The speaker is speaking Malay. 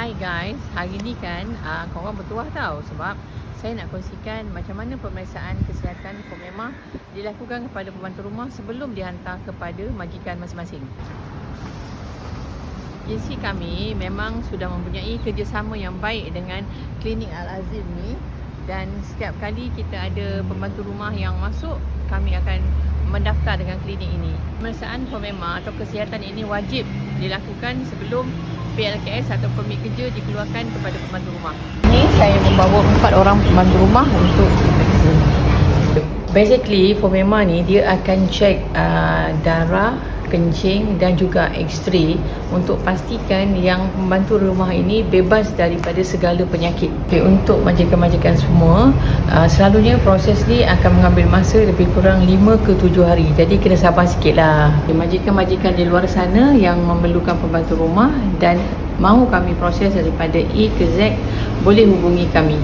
Hai guys, hari ni kan korang bertuah tau sebab saya nak kongsikan macam mana pemeriksaan kesihatan FOMEMA dilakukan kepada pembantu rumah sebelum dihantar kepada majikan masing-masing. Agensi kami memang sudah mempunyai kerjasama yang baik dengan klinik Al-Azim ni, dan setiap kali kita ada pembantu rumah yang masuk, kami akan mendaftar dengan klinik ini. Pemeriksaan FOMEMA atau kesihatan ini wajib dilakukan sebelum PLKS atau permit kerja dikeluarkan kepada pembantu rumah. Ini saya membawa 4 orang pembantu rumah untuk basically FOMEMA ni dia akan check darah, kencing dan juga X-ray untuk pastikan yang pembantu rumah ini bebas daripada segala penyakit. Okay, untuk majikan-majikan semua, selalunya proses ni akan mengambil masa lebih kurang 5 ke 7 hari. Jadi kena sabar sikit lah. Majikan-majikan di luar sana yang memerlukan pembantu rumah dan mahu kami proses daripada A ke Z, boleh hubungi kami.